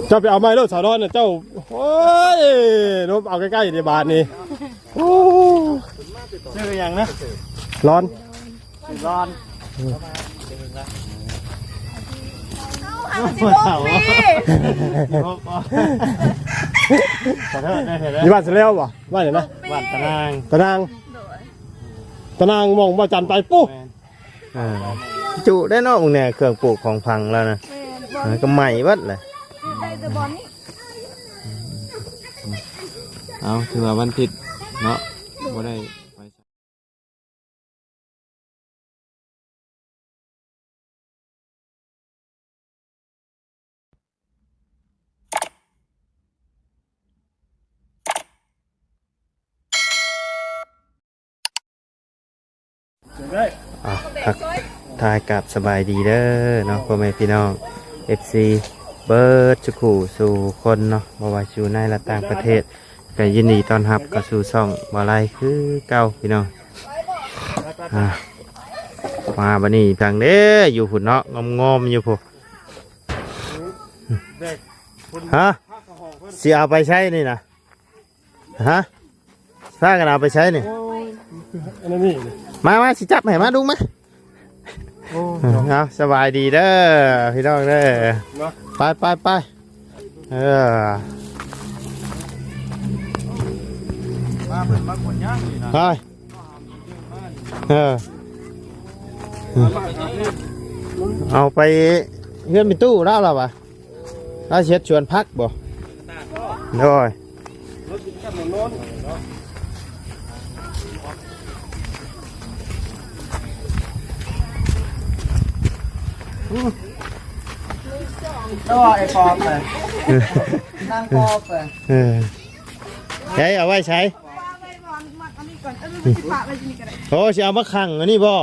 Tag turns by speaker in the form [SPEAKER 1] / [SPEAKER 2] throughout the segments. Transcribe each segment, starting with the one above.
[SPEAKER 1] เจ้าไปเอาไม้เลิกสาวร้อนน่ะเจ้าโอ้ยรบเอาใกล้ๆในบาทนี่โอ้ชื่ออย่างนะร้อนร้อนยี่บ้านเสร็จแล้วป่ะบ้านไหนนะบ้านตะนางมองว่าจันไปปุ๊บ
[SPEAKER 2] จุได้เนาะมึงเนี่ยเครื่องปลูกของพังแล้วนะก็ใหม่วัดเลยเอาถือว่าวันติดเนาะบ่ได้ทักทายกับสบายดีเด้อเนาะพ่อแม่พี่น้อง FC เบิร์ดจุกูสู่คนเนาะบ่ว่าอยู่ในและต่างประเทศก็ยินดีต้อนรับกับสู่ช่องบ่ไรคือเก่าพี่น้องมาบัดนี้ทางเด้ออยู่พุ่นเนาะงอมอยู่พุ่นฮะสิเอาไปใช้นี่นะฮะถ้ากันเอาไปใช้นี่มาสิจับให้มาดูมั้ยเอาสบายดีเด้อพี่น้องเด้อไปไปไปมาคนย่างนี่นะเอาไปเพื่อนมีตู้แล้วหรอวะเราเช็ดชวนพักบ่โดย
[SPEAKER 3] ก็ไอ้ปอบเลยนั่งปอบเลย
[SPEAKER 2] ใช้เอาไว้ใช้โอ้จะเอามาขังอันนี้บ่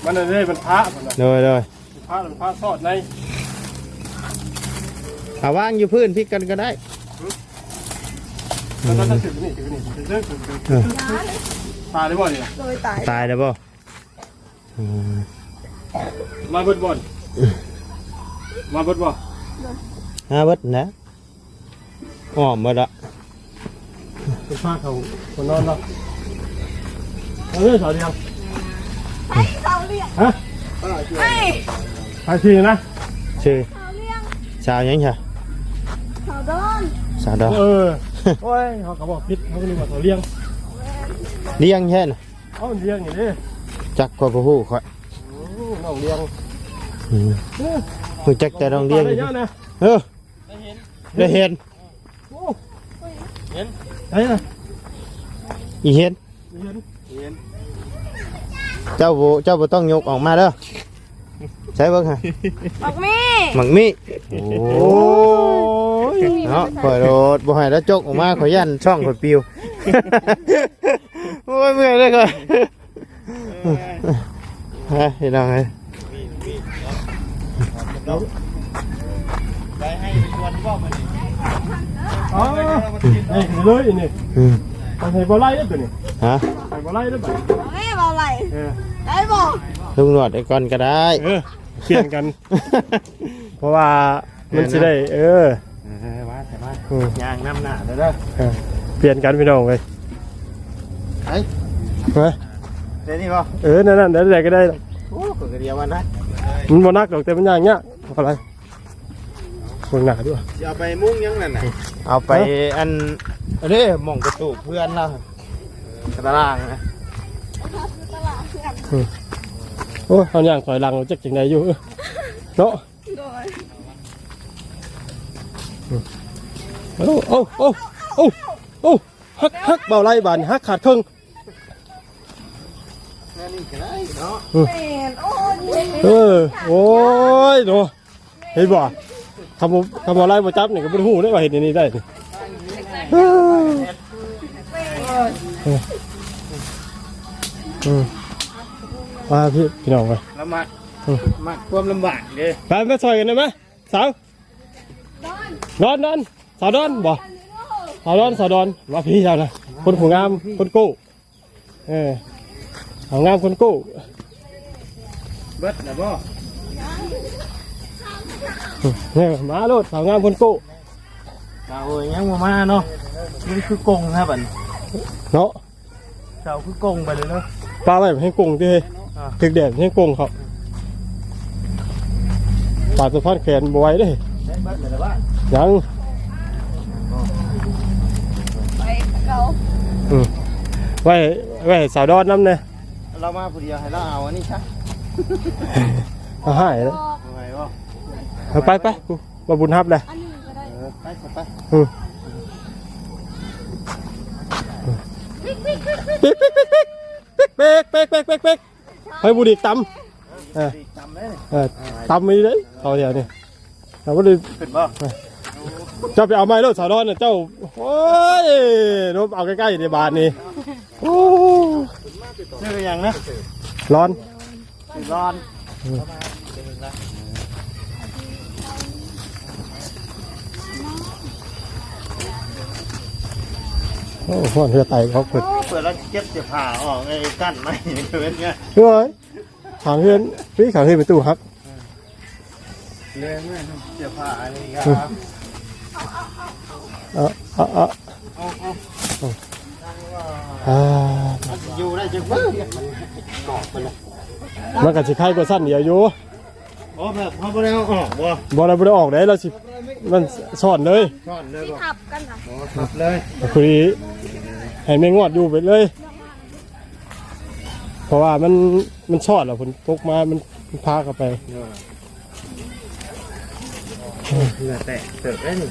[SPEAKER 1] มันเลยมันพระ
[SPEAKER 2] เลย
[SPEAKER 1] พระสอดใน
[SPEAKER 2] เอาวางอยู่พื้นพิกกันก็ได้
[SPEAKER 1] ตายได้บ่เนี่ย
[SPEAKER 2] ตายได้บ่
[SPEAKER 1] มาเบิดบ่มาเบิดบ่
[SPEAKER 2] เบิดนะอ้อมมาละ
[SPEAKER 1] เป็นผ้าเขาคนนอนเนาะสาวเดียว
[SPEAKER 4] ไอ้สาวเลี้ยง
[SPEAKER 1] ฮะไอ้ทีนะ
[SPEAKER 2] ชื่อสาวยังไงสาวดอน
[SPEAKER 1] โอ้ยเขาก็บอกพิษเขาก็นึกว่าเขาเลี้ยง
[SPEAKER 2] แค่น่ะ
[SPEAKER 1] เขาเลี้ยงอย่างนี้
[SPEAKER 2] จักกว่าผู้หูค่อย
[SPEAKER 1] น้องเลี้ยง
[SPEAKER 2] ผู้จักแต่น้องเลี้ยงได้เห็น
[SPEAKER 1] ไอ้นะ
[SPEAKER 2] อีเห็นเจ้าบ่ต้องยกออกมาเด้อใช่เบิ่งฮะ
[SPEAKER 4] หมัก
[SPEAKER 2] มี่โอ้ยเนาะข่อยโดดบ่ให้แล้วจกออกมาข่อยยันช่องข่อยปิวโอ้ยเมื่อยเลยก่อนฮะเห็นยังไง
[SPEAKER 1] ไปให้ชวนพ่อมาดิอ๋อเลยนี่ไปให้บ่ไล่ได้ตัวนี้
[SPEAKER 2] ฮะ
[SPEAKER 1] ให้บ่ไล่ได้บ่
[SPEAKER 4] ไม่บ่ไล่ได้บ่
[SPEAKER 2] ลุงหนวดไอ้ก่อนก็ได้
[SPEAKER 1] เขียนกันเพราะว่ามันจะได้
[SPEAKER 2] ว่าย่างน้ำหนาเด้อ
[SPEAKER 1] เปลี่ยนกันพี่น้องเลย
[SPEAKER 2] ไอ้เดี๋ยวนี้ป่
[SPEAKER 1] ะนั่นได้ก็ได้
[SPEAKER 2] โอ้คนเดียวมันนะ
[SPEAKER 1] มันบ่นักดอกแต่มันย่างเงี้ยอะไรคนหนาด้วย
[SPEAKER 2] เอาไปมุ้งยังนั่นน่ะเอาไปอันนี้มองประตูเพื่อนเราตารางนะ
[SPEAKER 1] โอ้เขาย่างถอยหลังจักจังไดอยู่เนาะโอ้ฮักเบาไล่บานฮักขาดครึ่งโอ้ยโนเห็นบ่ทำอะไรมาจับนี่ก็เป็นหูได้ว่าเห็นนี่ได้มาพี่น้องไป
[SPEAKER 2] ลำบากความลำบากเลย
[SPEAKER 1] ไปมาซอยกันได้ไหมสาวดอนสาวดอนบ่สาวดอนมาพี่ชาวนะคนผู้งามคนกู้เอางามคนกู้
[SPEAKER 2] เบิดนะบ่
[SPEAKER 1] เนี่ยมาโลดสาวงามคนโก้
[SPEAKER 2] เอาเอ้ยยังบ่มาเนาะนี่คือกงครับบัด
[SPEAKER 1] เนาะ
[SPEAKER 2] เจ้าคือกงไปเลยเนาะ
[SPEAKER 1] ปลาอะไรให้กงดิถึกแดดให้กงเขาปลาสะพานแขนบวยเด้
[SPEAKER 2] ได้บัดเลยละบ้า
[SPEAKER 1] ยัง
[SPEAKER 4] ไปเขา
[SPEAKER 1] ไว้สาวดอนน้ำเนี่ย
[SPEAKER 2] เรามาผู้เดียวให้เราเอาอันนี้ใช่
[SPEAKER 1] เอาให้แล้ว
[SPEAKER 2] ยังไงวะ
[SPEAKER 1] เอาไปกูมาบุญฮับเลย
[SPEAKER 4] อันนี้ก็ได้
[SPEAKER 2] ไปไป
[SPEAKER 1] เป๊กให้บุญอีกตำ
[SPEAKER 2] จำได้เลย
[SPEAKER 1] ตำมีเลยเอาเดี๋ยวนี้เราก็เลย
[SPEAKER 2] ขึ้นบ่
[SPEAKER 1] เจ้าไปเอาไม้แล้วสาวดอนเนี่ยเจ้าโอ้ยนบเอาใกล้ๆในบาทนี่โอ้
[SPEAKER 2] ชื่ออย่างนะ
[SPEAKER 1] ร้อน
[SPEAKER 2] ร้อน
[SPEAKER 1] โอ้โหเรือไตเขาเปิด
[SPEAKER 2] เปิดแล้วเก็บเสียผ่าออกไอ้กั้นไม่เป็นไง
[SPEAKER 1] เฮ้ยขางเฮือนพี่ขางเฮือนเป็นตู้ครับ
[SPEAKER 2] เลยแม่เสียผ่าอะไรครับ อยู่ได้จังปึ๊บกอกไปเลย
[SPEAKER 1] มันก็สิไข่กว่าสั้นเดียวอยู่
[SPEAKER 2] โอ้แบบเขาไม่ได้เอาออกบ่
[SPEAKER 1] บ่ได้บ่ได้ออกได้เราสิมันสอนเลย
[SPEAKER 2] ซ่อนเลย
[SPEAKER 4] ที่
[SPEAKER 2] บ่
[SPEAKER 4] ทับกันนะ
[SPEAKER 2] โอ้ทับเลย
[SPEAKER 1] คุยให้แม่งอดอยู่ไปเลย เพราะว่ามันชอดแล้วผลตกมามันพาเข้าไป
[SPEAKER 2] เหงื่อแตะเติบได้นี่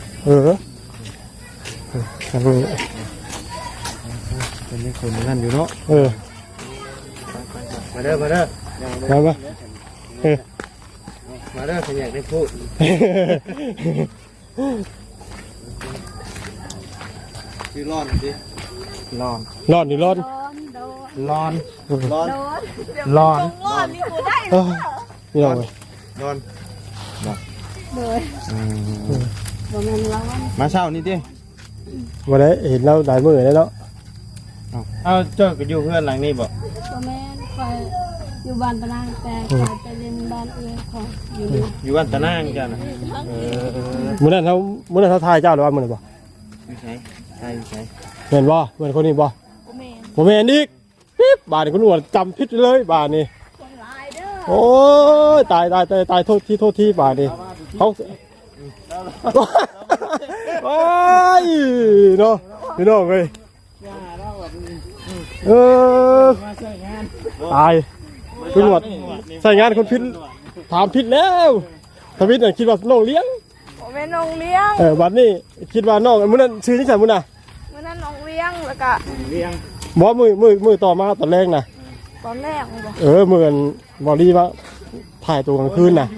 [SPEAKER 1] อันนี้
[SPEAKER 2] เป็นนี่คนนั่นอยู่เนาะ มาเด้อมาเด้อ
[SPEAKER 1] มาปะ
[SPEAKER 2] มาเด้อฉันอยากได้พูดชื่อร้อนสิร้อน
[SPEAKER 1] ร้อนนี่ร้อน
[SPEAKER 4] โดน
[SPEAKER 2] ร้อนร้อน
[SPEAKER 4] โดน
[SPEAKER 2] ร้อน
[SPEAKER 4] ตรงร้อนนี่กูได้
[SPEAKER 1] เอ้ยนี่เราไป
[SPEAKER 2] ร้อน
[SPEAKER 4] เลยโดนมันร้อน
[SPEAKER 2] มาเช้านี่ดิ
[SPEAKER 1] วันนี้เห็นเราหลายมือแล้วเนาะ
[SPEAKER 2] เอาเจ้าก็อยู่เพื่อนหลังนี้บ่
[SPEAKER 4] ตัวแม่คอยอยู่บ้านตะนางแต่คอยไปเล่นบ้านเอื้อของอยู่
[SPEAKER 2] อยู่บ้านตะนางจ้ะนะ
[SPEAKER 1] มื้อนั้นเขาทายเจ้าหรือว่ามื้อนั้นบ่
[SPEAKER 2] อยู่ใช่ใช่ใช่
[SPEAKER 1] เห็นบ่เหมือนคนนี้บ่
[SPEAKER 4] กูแม่
[SPEAKER 1] บ่แม่นอีกปิ๊บบาดนี่คุณหนวดจำผิดเลยบาดนี่
[SPEAKER 4] คนร้ายเด้อ
[SPEAKER 1] โอ้ยตายโทษที่บาดนี่เขาโอ้ยเนาะพี่น้องเอ้ยตายคุณหนวดใส่งานคนผิดถามผิดแล้วทวิตน่ะคิดว่าน้องเลี้ยง
[SPEAKER 4] ผมเป็นน้องเลี้ยง
[SPEAKER 1] บัดนี้คิดว่าน้องมื้อนั้นชื่อจังไสมื้อน่ะ
[SPEAKER 4] เมื่อนั้นน้องเลี้ยงแล้วก็
[SPEAKER 2] เลี้ยง
[SPEAKER 1] บ่มือต่อมาตอนแรกน่ะ
[SPEAKER 4] ตอนแรกมึงบอก
[SPEAKER 1] เหมือนบอดี้ว่าถ่ายตัวกลางคืนน่ะ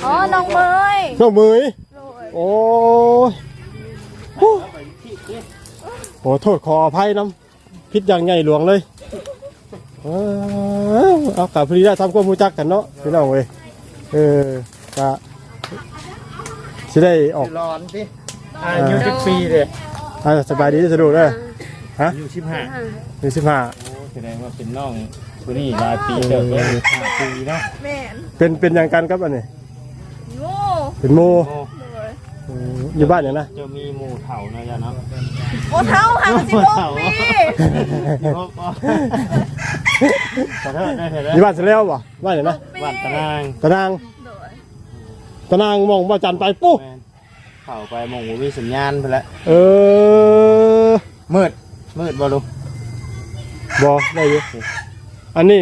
[SPEAKER 4] อ๋อน้องเมย
[SPEAKER 1] น้องมือ
[SPEAKER 4] โดย
[SPEAKER 1] โอ้ยโอ้โทษขออภัยน้ำพิษอย่างใหญ่หลวงเลยเอากับพอดีได้ทำความรู้จักกันเนาะพี่น้องเว้ยกะสิได้ออก
[SPEAKER 2] ร้อนสิอายุ10 ปีเลย
[SPEAKER 1] สบายดีสะดวกเลยฮะ
[SPEAKER 2] อายุ15
[SPEAKER 1] มี15
[SPEAKER 2] แสดงว่าเป็นน้องผู้นี้หลายปีเติบเลย5 ปีเนาะ
[SPEAKER 4] แม่น
[SPEAKER 1] เป็นอย่างกันครับอันนี้
[SPEAKER 4] โง่
[SPEAKER 1] เป็นโม
[SPEAKER 2] โอ้
[SPEAKER 4] โดย
[SPEAKER 1] อยู่บ้านอย่างนะ
[SPEAKER 2] จะมีหมู่เถ่านะจ๊ะเนาะ
[SPEAKER 4] โอ้เท่าห่างกัน16 ปี
[SPEAKER 2] ขอโทษได้เถอะ
[SPEAKER 1] อยู่บ้านเสร็จแล้วป่ะบ้านอย่างนะ
[SPEAKER 2] บ้านตะนาง
[SPEAKER 1] ตะนาง
[SPEAKER 4] โดย
[SPEAKER 1] ตะนางมองว่าจันไปปุ๊บ
[SPEAKER 2] เข้าไปมองว่ามีสัญญาณไปแล้ว มืดบ่ลูก
[SPEAKER 1] บอได้อยู่อันนี้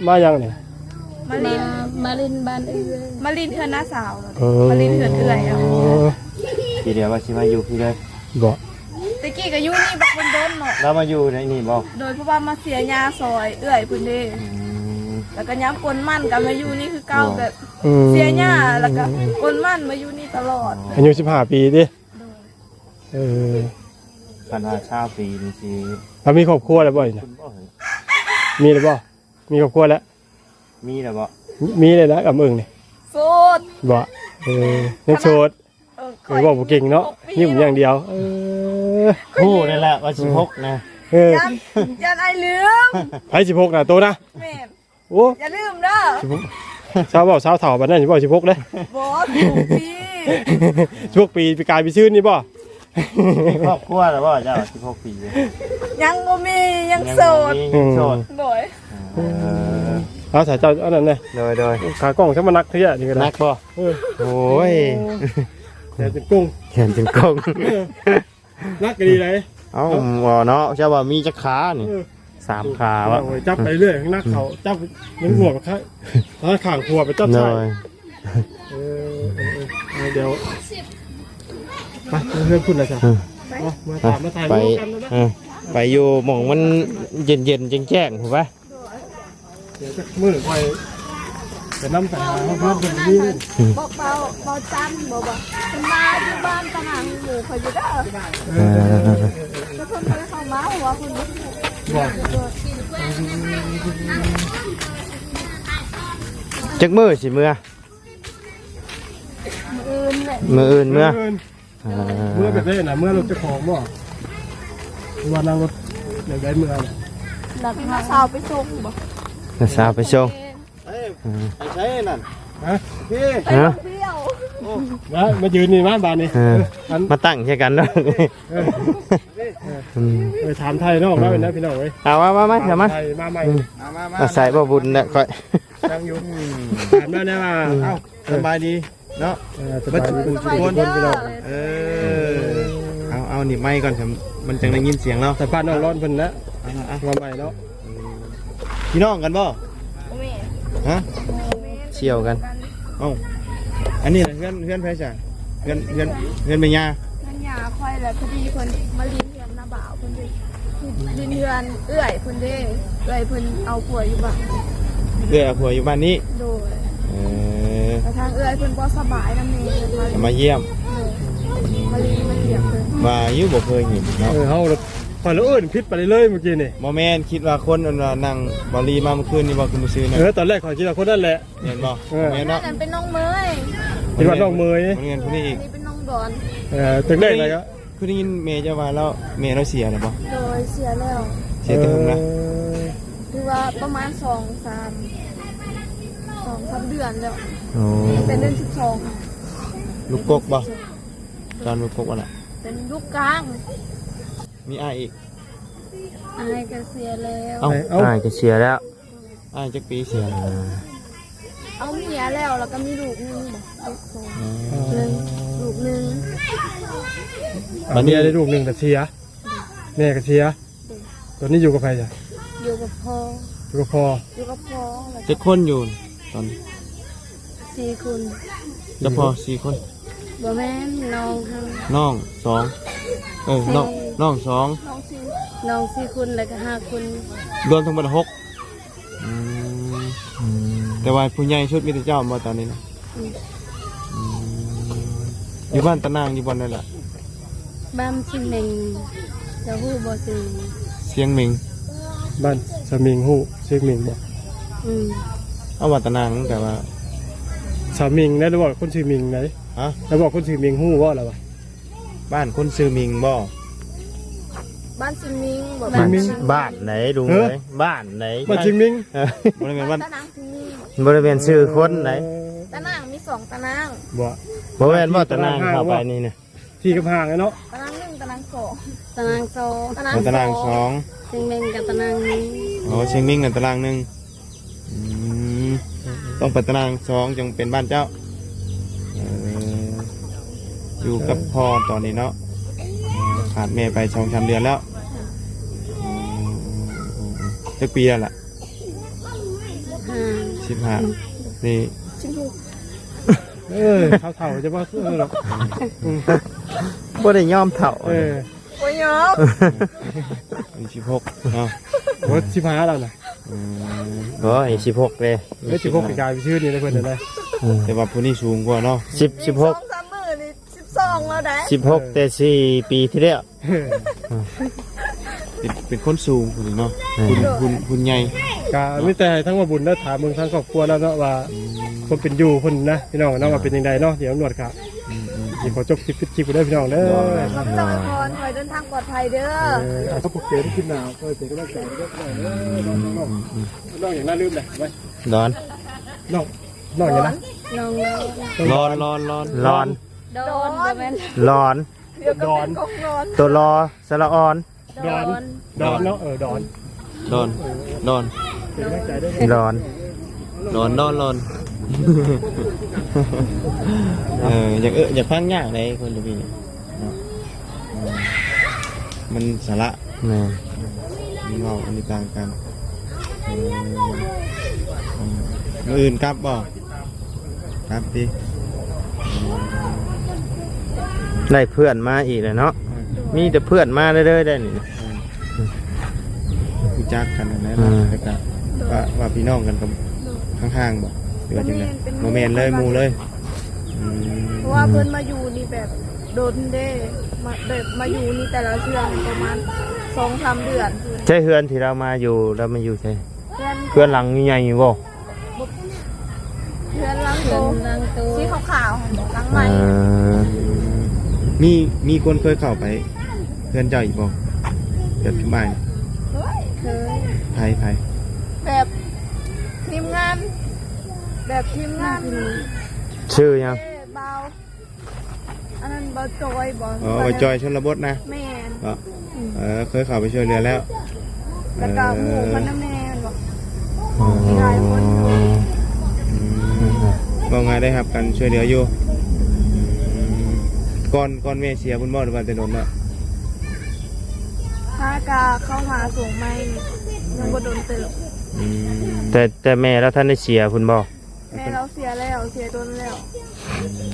[SPEAKER 1] มาอย่างไหน
[SPEAKER 4] มาลิน
[SPEAKER 5] มาลินบ้านเอื้อย
[SPEAKER 4] มาลินเทือนหน้าสาวมาลินเทือนเอื่อยอ่ะ
[SPEAKER 2] ทีเดียวว่าชิมาอยู่พี่เลย
[SPEAKER 1] บอ
[SPEAKER 4] ตะกี้ก็อยู่นี่บักคนโดนเนาะ
[SPEAKER 2] เรามาอยู่ในนี่บ่
[SPEAKER 4] โดยเพราะว่ามาเสียยาซอยเอื่อยพุ่นเด้แล้วก็ย้ำกลมั่นกับมาอยู่นี่คือเก่าแบบเสียยาแล้วก็กลมั่นมาอยู่นี่ตลอด
[SPEAKER 1] อายุ15 ปีดิ
[SPEAKER 2] กันว่าชาวปีนี่สิ
[SPEAKER 1] เรามีครอบครัวแล้วบ่อยนะ
[SPEAKER 2] คุณบ่เห็น
[SPEAKER 1] มีแล้วบ่มีครอบครัวแล้ว
[SPEAKER 2] มีแล้วบ่
[SPEAKER 1] มีเลยนะกับมึงนี่
[SPEAKER 4] โสด
[SPEAKER 1] บ่ยังโสดบอกบ่เก่งเนาะยิ้มอย่างเดียว
[SPEAKER 2] คู่นั่นแหละว่า16นะ
[SPEAKER 4] ยันไอลืม
[SPEAKER 1] ไผ16น่ะโตนะ
[SPEAKER 4] แม่น
[SPEAKER 1] โอ้
[SPEAKER 4] อย่าลืมเด้อ
[SPEAKER 1] ชาวบอกชาวเถ่าบัดนั้นสิบ่16เด้
[SPEAKER 4] บอสถูกพี่
[SPEAKER 1] ช่วงปีกายปีชื่นนี่บ่
[SPEAKER 2] ครอบครัวแล้วบ่เจ้า16ปี
[SPEAKER 4] ยังบ่มียังโสด
[SPEAKER 2] ยังโสด
[SPEAKER 4] โดย
[SPEAKER 1] เอาสายเจ้าอันนั้นแน่
[SPEAKER 2] โดย
[SPEAKER 1] ขากล้องใช้มานักเที่ยนี่ก็ได้
[SPEAKER 2] นักบ่โอ้ย
[SPEAKER 1] เดี๋ยวจะกุ้ง
[SPEAKER 2] เขียนจนกง
[SPEAKER 1] นักก็ดีเลย
[SPEAKER 2] เอ้าบ่เนาะเจ้าว่ามีจักขานี่3ขาวะ
[SPEAKER 1] โอ้ยจับไปเรื่อยข้างนักเขาจับยังหัวไปข้างแล้วข้างหัวไปจับ
[SPEAKER 2] โด
[SPEAKER 1] ใช่
[SPEAKER 2] ย
[SPEAKER 1] เดี๋ยวไปเรื่องคุณอะไรจ้ะมาถามมาถ่าย
[SPEAKER 2] ไป
[SPEAKER 1] รูปกันนะ
[SPEAKER 2] ไปอยู่หม่องมันเย็นๆแจ้งๆถูกป่ะ
[SPEAKER 1] เดี๋ยวจะมือคอยจะนำแต่เพื่อนคนนี้
[SPEAKER 4] บอกเบาจันบอกว่าคุณมาอยู่บ้านตะหนังหมู่คอยอยู่เด้อแล้วเพิ่นก็เลยเข้ามาว่าคุณบ่ถูก
[SPEAKER 2] จักมื้อสิมื้อ
[SPEAKER 4] อื่นแหละ
[SPEAKER 2] มื้ออื่นมื้อ
[SPEAKER 1] เมื่อแบบนี้นะเมื่อเราจะของบ่วันนั่งรถอย่างไรเมื่อ
[SPEAKER 4] หลักมาสาวไปส่งบ่
[SPEAKER 2] น่ะสาวไปส่ง
[SPEAKER 3] ไปใช้นั่น
[SPEAKER 1] ฮะ
[SPEAKER 3] พี่
[SPEAKER 4] ไปท่องเที่ยว
[SPEAKER 1] มายืนนี่มาบานนี่
[SPEAKER 2] มาตั้งใช่กันเนาะ
[SPEAKER 1] ไปถามไทยนอกแล้วนะพี่น้องเว้ย
[SPEAKER 2] เอามาเถอะมา
[SPEAKER 1] ไทยมาใหม่
[SPEAKER 2] อาศัยบ่บุญเนี่ยค่อย
[SPEAKER 1] ยังอยู่ถามได้นะว่า
[SPEAKER 3] เอ้าสบายดีเนาะ
[SPEAKER 1] สบายดีทุกคนพี่น้อง
[SPEAKER 3] เออเอาหนีไม้ก่อนมันจังได้ยินเสียงเนาะ
[SPEAKER 1] แต่บ้านน้องร้อนเพิ่นนะมาใหม่เนาะ
[SPEAKER 3] พี่น้องกันบ่
[SPEAKER 4] แม่
[SPEAKER 3] ฮะ
[SPEAKER 2] เชี่ยวกัน
[SPEAKER 3] เอ้าอันนี้เพื่อนไผจ้ะเพื่อนเมียา
[SPEAKER 4] มันหยาคอยแล้วพอดีเพิ่นมาลิ้นเฮือนหน้าบ่าวเพิ่นดิลิ้นเฮือนเอื้อยเพิ่นเด้เอื้อยเพิ่นเอาผัวอยู่บ้าน
[SPEAKER 3] เอื้อผัวอยู่บ้านนี้
[SPEAKER 4] โดย
[SPEAKER 3] เออ
[SPEAKER 4] แต่ทางเอื้อยเพิ่นบ่สบายนำแม่เพิ่น
[SPEAKER 3] จะมาเยี่ยม
[SPEAKER 4] มาลิ้นมาเหยียบเพิ่น
[SPEAKER 3] ว่าอยู่บ่เคยเห็นเนาะ
[SPEAKER 1] เฮาพอแล้วเอิ้นพิษไปเลยเมื่อกี้นี่
[SPEAKER 3] บ่แม่นคิดว่าคนอันว่านั่งบอลีมาเมื่อคืนนี่บ่คือบ่ซื้อนะ
[SPEAKER 1] ตอนแรกขอคิดว่าคนนั่นแหละ
[SPEAKER 3] เห็นบ่แม่น
[SPEAKER 4] นั่
[SPEAKER 3] เนาะ
[SPEAKER 4] นเป็นน้องเมย
[SPEAKER 1] คิดว่าน้องเมย
[SPEAKER 3] บ่เงินผู้นี้อีก
[SPEAKER 4] นี่เป็นน้องดอน
[SPEAKER 1] ตึกได้เลยก็
[SPEAKER 3] คือได้ยินเมย์จะว่าแล้วเมย์เราเสียแล้วบ่
[SPEAKER 4] โดยเสียแล้ว
[SPEAKER 3] เสียแต่หงนะ
[SPEAKER 4] คือว่าประมาณ2-3เดือนแล้ว
[SPEAKER 2] โอ้
[SPEAKER 4] เป็นเดือน12
[SPEAKER 3] ลูกกกบ่ตอนลูกกกว่าน่ะ
[SPEAKER 4] เป็นลูกกลาง
[SPEAKER 3] มีอ้ายอีก
[SPEAKER 4] อะไรก็เสียแล้ว
[SPEAKER 3] เอ้า
[SPEAKER 2] อ้ายจะเชียร์แล้ว
[SPEAKER 3] อ้ายจักปีเสียแล้ว
[SPEAKER 4] เอาเมียแล้วแล้วก็มีลูกนึงลูกสองลูกนึง
[SPEAKER 1] บัดนี้ได้ลูกนึงแต่เสียแม่ก็เสียตอนนี้อยู่กับใครจ้ะ
[SPEAKER 4] อยู่กับพ่อ
[SPEAKER 1] อยู่กับพ่อ
[SPEAKER 4] อยู่กับพ่อแล้ว
[SPEAKER 3] จักคนอยู่ตอน
[SPEAKER 4] 4 คน
[SPEAKER 3] จะพอ4คน
[SPEAKER 4] บ่แม่นน้องทั้ง
[SPEAKER 3] น้อง2น้อง2
[SPEAKER 4] น้อง4คนแล้วก็5คน
[SPEAKER 3] รวมทั้งหมด6แต่ว่าผู้ใหญ่ชุดมีแต่เจ้าบ่ตอนนี้นะอยู่บ้านตะนางอยู่บ่นั่นแหละ
[SPEAKER 4] บ้านชิงเมงจะฮู้บ่ซื่อ
[SPEAKER 3] เสียงหมิง
[SPEAKER 1] บ้านสมิงฮู้เช็คมิงบ่
[SPEAKER 3] เอาว่าตะนางแต่ว่า
[SPEAKER 1] สามิงได้หรือว่าคนชื่อมิงไหน
[SPEAKER 3] ฮะ
[SPEAKER 1] แล้วบอกคนชื่อมิงฮู้ว่าอะไรวะ
[SPEAKER 3] บ้านคนซื้อหมิงบ่
[SPEAKER 4] บ้านชิงมิงบ่
[SPEAKER 1] บ้านชิง
[SPEAKER 2] บ้านไหนดูเลยบ้านไหน
[SPEAKER 1] บ้านชิงมิง
[SPEAKER 3] บ่ได้แม่นบ้าน
[SPEAKER 4] ตะนางชิงมิง
[SPEAKER 2] บริเวณชื่อคนไหน
[SPEAKER 4] ตะนางมี2ตะนาง
[SPEAKER 1] บ่
[SPEAKER 2] บริเวณว่าตะนางเข้าไปนี่เนี่ย
[SPEAKER 1] ที่กับห่างเนาะ
[SPEAKER 4] ตะนาง1ตะนาง2
[SPEAKER 5] ตารางโซ
[SPEAKER 4] ตะนาง
[SPEAKER 3] ตะนางสอง
[SPEAKER 5] เชิงเมงกับตารางนี้
[SPEAKER 3] อ๋อเชียงมิ่งในตารางหนึ่งต้องไปตารางสองจึงเป็นบ้านเจ้าอยู่กับพ่อตอนนี้เนาะขาดแม่ไป2-3 เดือนแล้วจะปีแล้วล่ะ 15นี่
[SPEAKER 4] ชิงฮู้
[SPEAKER 1] เท่าจะว่าหรอก
[SPEAKER 2] บ่ได้ยอมเถ่า
[SPEAKER 4] โอ้ยยอม
[SPEAKER 3] 16เนาะ
[SPEAKER 1] รถชิพาเราน่ะ
[SPEAKER 2] ก็ไอ้16เลย
[SPEAKER 1] 16กายไปชื่อนี่ได้เพิ่นได้
[SPEAKER 3] แต่ว่าผู้นี้สูงกว่าเนาะ
[SPEAKER 2] 16
[SPEAKER 4] 2-3 มื้อนี่12แล้วได้
[SPEAKER 2] 16แต่4ปีที่แล้ว
[SPEAKER 3] เป็นคนสูงผู้นี้เนาะคุณใหญ่
[SPEAKER 1] กะมีแต่ทั้งว่าบุญแล้วถามมึงทั้งครอบครัวแล้วเนาะว่าคนเป็นอยู่คนนะพี่น้องเนาะว่าเป็นยังไงเนาะเดี๋ยวตำรวจครับสิขอจบคลิปได้พี่น้องเด้อ
[SPEAKER 4] ขอบใจพรขอให้เดินทางปลอดภัยเด้อ
[SPEAKER 1] เขาปลุกเสกขึ้นหนาวเคยเป็นกำลังใจเด้อน้องอย่างน่าลืมเลยไป
[SPEAKER 2] ดอน
[SPEAKER 1] น้อง น้องอยู่นะ
[SPEAKER 5] น้อง
[SPEAKER 2] ร้อน
[SPEAKER 5] โดนบ่แม่น
[SPEAKER 2] ร้อน
[SPEAKER 4] เดี๋ยวก็เป็นกองนอน
[SPEAKER 2] ตัวรอสระออน
[SPEAKER 1] ดอนดอนเนาะดอน
[SPEAKER 2] ดอนดอน
[SPEAKER 1] เป็นนักใจด้วย
[SPEAKER 2] ร้อนร้อนร้อนร้อนอยากฟังยากเลยคนดูพี่เนี่ยเนาะมันสาระแม่มันเว้าอันนี้ต่างกันมื้ออื่นกลับบ่กลับดิได้เพื่อนมาอีกเลยเนาะมีแต่เพื่อนมาเรื่อยๆได้นี่รู้จักกันนะแต่ก็ว่าพี่น้องกันกับข้างๆบ่หรือว่าจังได๋โมเมนต์เลยหมู่เลย
[SPEAKER 4] เพราะว่าเพิ่นมาอยู่นี่แบบโดนเด้แบบมาอยู่นี่แต่ละเทื่อประมาณ 2-3 เดือน
[SPEAKER 2] ใช่เฮือนที่เรามาอยู่ใช่
[SPEAKER 4] เพื่อน
[SPEAKER 2] เฮือนหลังใหญ่ๆอยู่บ่
[SPEAKER 4] เพื่อนล้างโต
[SPEAKER 5] นางตู
[SPEAKER 4] สีขาวๆล้างใหม่
[SPEAKER 2] มีคนเคยเข้าไปเฮือนเจ้าอีกบ่แบบที่บ้าน
[SPEAKER 4] เคย
[SPEAKER 2] ไผ
[SPEAKER 4] แบบทีมงานแบบทีมงาน
[SPEAKER 2] ชื่อยัง
[SPEAKER 4] เบาอันนั้นเบาจอยบอล
[SPEAKER 2] อ๋อว่าจอยชนบทนะ
[SPEAKER 4] แม่น
[SPEAKER 2] ก็เคยเข้าไปช่วยเหลือแล้ว
[SPEAKER 4] แล้วก็หมู่มันน้ำแม่นบอก
[SPEAKER 2] มี
[SPEAKER 4] หลายคนอยู่
[SPEAKER 2] ก็ไงได้ครับกันช่วยเหลืออยู่ก่อนแม่เสียคุณบ่หรือว่าแต่โดนแล้ว
[SPEAKER 4] ถ้ากาเข้ามาส่งไม่ยังบ่โดนเติบ
[SPEAKER 2] แต่แม่แล้วท่านได้เสียคุณบ่
[SPEAKER 4] แม่เราเสียแล้วเสียโดนแล้ว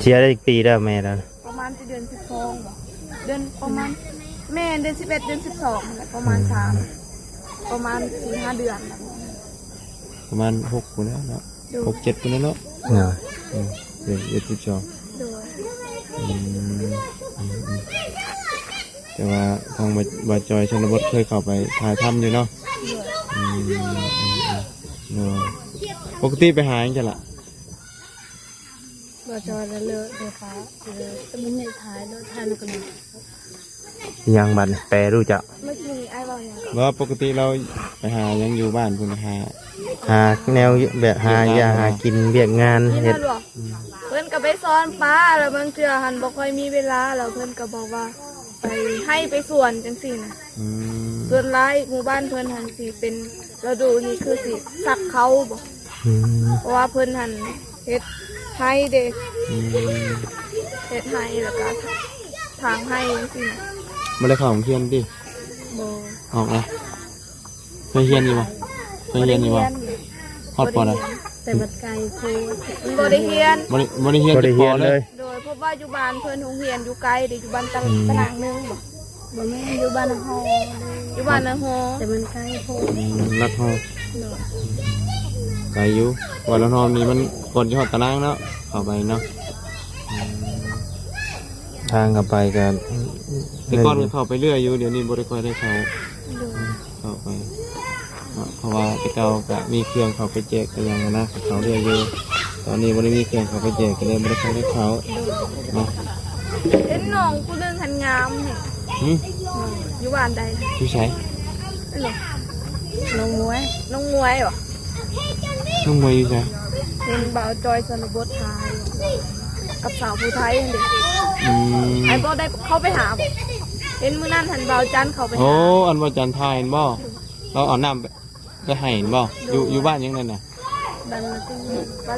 [SPEAKER 2] เสียได้อีกปีแล้วแม่แล้ว
[SPEAKER 4] ประมาณเดือน12บอกเดือนประมาณแม่เดือน11เดือน12แหละประมาณ3ประมาณ 4-5 เดือนแล้ว
[SPEAKER 2] ประมาณ6คนแล้วเนาะ6-7คนแล้วเนาะเดือน12
[SPEAKER 4] โดย
[SPEAKER 2] แต่ว่าทางบาจอยชนบทเคยเข้าไปถ่ายทำอยู่เนาะปกติไปหาอย่างจะละ
[SPEAKER 5] บ่จอดแล้วเลอะเด้อฟ้าเลยแต่มันในท้ายรถทันกัน
[SPEAKER 2] ยังบันแปรรู้จัก
[SPEAKER 4] เมื่อกี้นี้ไอ้บอกอย่าง
[SPEAKER 2] ว่าปกติเราไปหายังอยู่บ้านคุณหาแนวแบบหายาหากินเบียกงาน
[SPEAKER 4] นี่
[SPEAKER 2] เฮ็ด
[SPEAKER 4] นะหลวงเพื่อนก็ไปซ้อนป้าแล้วบางเทื่อหันบ่ค่อยมีเวลาแล้วเพื่อนก็บอกว่าไปให้ไปสวนจังซี่นะส่วนร้ายหมู่บ้านเพื่อนหันสิเป็นฤดูนี้คือสิสักเขาบ่เพราะว่าเพื่อนหันเฮ็ดให้เด็กเฮ็ดให้แล้วก็ทางให้จังซี่นะ
[SPEAKER 2] ไม่ได้เข้าของเฮียนดิ
[SPEAKER 4] บ่
[SPEAKER 2] ออกนะเคยเฮียนอยู่บ่เคยเฮียนอยู่บ่ฮอดปอดอ่ะ
[SPEAKER 5] แต่บัดไกลโคตร
[SPEAKER 4] มันบ่ได้เฮียน
[SPEAKER 2] บ่ได้เฮียนจะปอเลย
[SPEAKER 4] โดยเพราะว่าอยู่บ้านเพิ่นโรงเรียนอยู่ไกลเด้อยู่บ้านตะนางนึงบ่
[SPEAKER 5] บ่แม่นอยู่บ้านฮอ
[SPEAKER 4] อยู่บ้านนะโฮ
[SPEAKER 5] แต่มันไกลโคตร
[SPEAKER 2] รัดฮอไกลอยู่ว่ารัดฮอนี่มันก่อนจะฮอดตะนางเนาะเข้าไปเนาะทางเข้าไปกันแต่ก่อนเข้าไปเรื่อยอยู่เดี๋ยวนี้บ่ได้ค่อยได้เข้าไปเพราะว่าแต่เก่าก็มีเครื่องเข้าไปแจกกันอย่างนั้นนะเขาเรื่อยอยู่ตอนนี้บ่ได้มีเครื่องเข้าไปแจกก็เลยบ่ได้ค่อยได้เข้าเนาะ
[SPEAKER 4] เห็นน้องผู้นึงหันงามนี่อยู่บ้านใด
[SPEAKER 2] ผู้ชาย
[SPEAKER 4] นั่นเหรอ
[SPEAKER 5] น้องมวย
[SPEAKER 4] น้องมวยเหรอ
[SPEAKER 2] น้องมวยอยู่ไส
[SPEAKER 4] เห็นบ่าวจอยสนบทไทยกับสาวผู้ไทยนั่นเด็กไอ้บ่ได้เข้าไปหาบ่เห็นมื้อนั้นหันบ่าวจันเข้าไปหา
[SPEAKER 2] โอ้อันว่าจันทายเห็นบ่เราเอาน้ำไปให้เห็นบ่อยู่บ้านยังนั่นน่ะ
[SPEAKER 5] บ้านละตึ้ง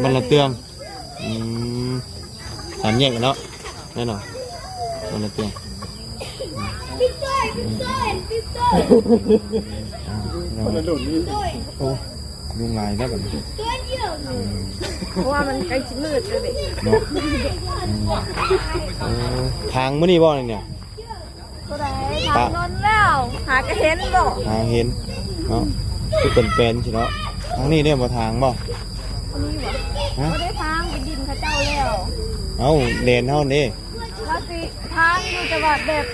[SPEAKER 2] บ้านละเตืองสามแยกกันเนาะแน่นอนบ้านละเตืองโอ้ยุงลายได้แบบนี้
[SPEAKER 4] เพราะว่ามันใกล้สิมืดแล้วเด็ก
[SPEAKER 2] เนาะทางมื้อนี้บ่เนี่ย
[SPEAKER 4] ก็ได้ทางนนแล้วหาก็เห็นบ่
[SPEAKER 2] ทางเห็นเนาะคือเป็นใช่เนาะทางนี้เนี่ยบ่ทางบ่
[SPEAKER 4] นี่บ่บ่ได้ทางไปดินเขาเจ้าแล้ว
[SPEAKER 2] เอ้าเลนเฮานี่
[SPEAKER 4] แล้วสิทางอยู่แต่ว่าแบบ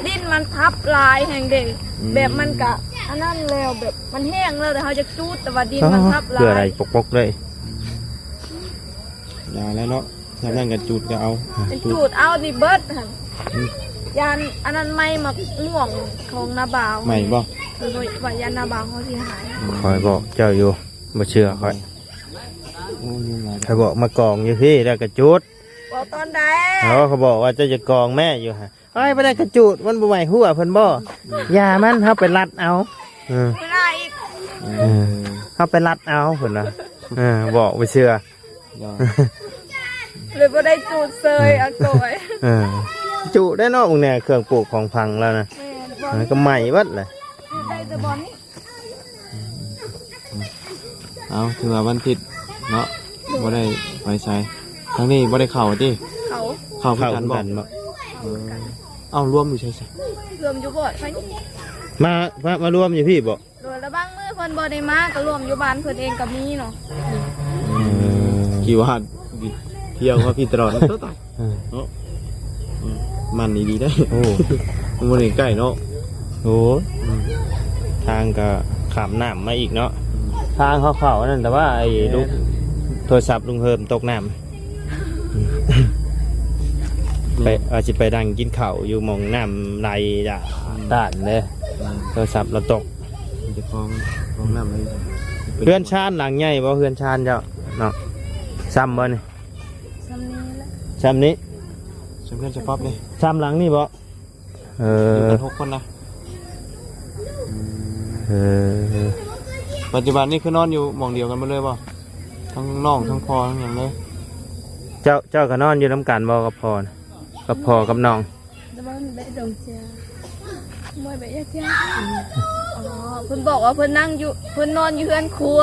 [SPEAKER 4] ดินมันทับลายแห่งเด็กแบบมันกะอันนั้นแล้วแบบมันแห้งแล้วแต่เขาจะจูดแต่ว่าดินมันทับลาย
[SPEAKER 2] เพื่ออะไรปกเลยอย่าแล้วเนาะถ้านั่งกันจูดก็เอา
[SPEAKER 4] เป็นจูดเอาดิเบิร์ดหั่นยานอันนั้นไม่มาม่วงของนาบ่าว
[SPEAKER 2] ใหม่บ่
[SPEAKER 4] หรือว่ายานนาบ่าวเขาที่หาย
[SPEAKER 2] คอยบอกเจ้าอยู่บ่เชื่อคอย
[SPEAKER 3] โอ้ยมา
[SPEAKER 2] เขาบอกมากองอยู่พี่แล้วก็จุด
[SPEAKER 4] บอกตอนใด
[SPEAKER 2] เขาบอกว่าจะกองแม่อยู่ฮะเอ้ยบ่ได้กระจุดมันบ่ไหวหัวเพิ่นบ่อย่ามันเฮาไปรัดเอาเออ
[SPEAKER 4] เวลาอีก
[SPEAKER 2] เฮาไปรัดเอาเพิ่นน่ะบอกไปเชื่อ
[SPEAKER 4] เลยบ่ได้จูดเซยอักโตย
[SPEAKER 2] เออจุได้เนาะมึงเนี่ยเครื่องปลูกของพังแล้วนะ
[SPEAKER 4] แม่นบอล
[SPEAKER 2] ก็ใหม่วัดเลย
[SPEAKER 4] ได้แต่บอลนี่
[SPEAKER 3] เอาถือว่าวันผิดเนาะบ่ได้ไปใช้ทั้งนี้บ่ได้เข่าติ
[SPEAKER 4] เขา
[SPEAKER 3] เข่าคือ
[SPEAKER 2] เข้า
[SPEAKER 3] กันบ่
[SPEAKER 2] กันบ่
[SPEAKER 3] เอารวมอยู่ใช่
[SPEAKER 4] รวมอยู่บอดไปนี่
[SPEAKER 2] มารวมอยู่พี่บ่
[SPEAKER 4] โดยแล้วบางมือเพิ่นบ่ได้มาก็รวมอยู่บ้านเพิ่นเองก็มีเนาะ
[SPEAKER 3] กี่ว่าเที่ยวว่าพี่ตลอดตัวต่อเนาะมันนี่ดีได้
[SPEAKER 2] โอ้
[SPEAKER 3] มันนี่ใกล้เนาะ
[SPEAKER 2] โหทางก็ขามน้ำมาอีกเนาะทางเขาๆนั่นแต่ว่าไอ้ลูกโทรศัพท์ลุงเฮิมตกน้ำไปสิไปดังกินข้าวอยู่หมองน้ำไหลด่านเลยโทรศัพท์เราตก
[SPEAKER 3] มันจะคล้องน้ำเลย
[SPEAKER 2] เพื่อนชาญหลังใหญ่บ่เพื่อนชาญเจ้าเนาะซ้ำบ่นี่
[SPEAKER 5] ซ้ำนี้แหละ
[SPEAKER 2] ซ้ำนี้
[SPEAKER 3] ฉันเพื่อนจะป๊อปเลย
[SPEAKER 2] ซ้ำหลังนี่บ่เอ
[SPEAKER 3] อยู่
[SPEAKER 2] อ
[SPEAKER 3] กัน6 คนนะ
[SPEAKER 2] เออ
[SPEAKER 3] ปัจจุบันนี่คือนอนอยู่หมองเดียวกันหมดเลยป่ะทั้งน้องทั้งพ่อทั้งอย่างเลย
[SPEAKER 2] เจ้าก็นอนอยู่น้ำกันบ่กับพ่อน่ะกับพ่อกับน้อง
[SPEAKER 5] แต่ว่ามันได้ดงเจียมวยแบบยาก
[SPEAKER 4] อ๋อเพิ่นบอกว่าเพิ่นนั่งอยู่เพิ่นนอนอยู่เฮือนครัว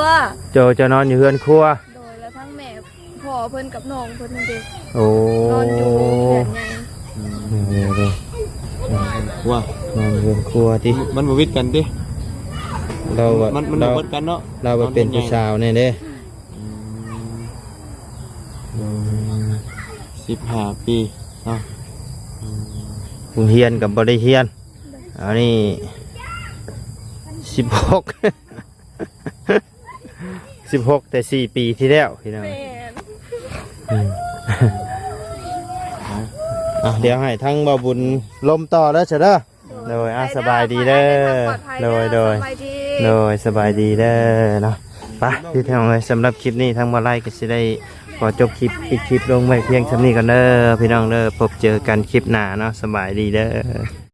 [SPEAKER 2] เจ้านอนอยู่เฮือนครัว
[SPEAKER 4] โดยแล้วทั้งแม่พ่อเพิ่นกับน้องเพิ่นนั่นเด็ก
[SPEAKER 2] โอ้
[SPEAKER 4] นอนอยู่เฮือนไง
[SPEAKER 3] ว่าน
[SPEAKER 2] อนเฮือนครัวที่
[SPEAKER 3] มันบวิดกันดิ
[SPEAKER 2] เราว่า
[SPEAKER 3] มัน
[SPEAKER 2] เรา
[SPEAKER 3] บวิดกันเนาะ
[SPEAKER 2] เราว่าเป็นผู้สาวเนี่ยเด้
[SPEAKER 3] 15 ปีเนาะ
[SPEAKER 2] ผู้เฮียนกับบริเฮียนอันนี้16 16แต่4 ปีที่แล้วพี่น้อง
[SPEAKER 4] แม่น
[SPEAKER 2] เดี๋ยวให้ทั้งบ่าวบุญลมต่อแล้วเด้อโดยสบายดีเด้อโดย
[SPEAKER 4] สบายดี
[SPEAKER 2] โดยสบายดีเด้อเนาะไปที่ทางเลยสำหรับคลิปนี้ทั้งบ่ไล่ก็สิได้ขอจบคลิปอีกคลิปลงไว้เพียงเท่านี้กันเด้อพี่น้องเด้อพบเจอกันคลิปหน้าเนาะสบายดีเด้อ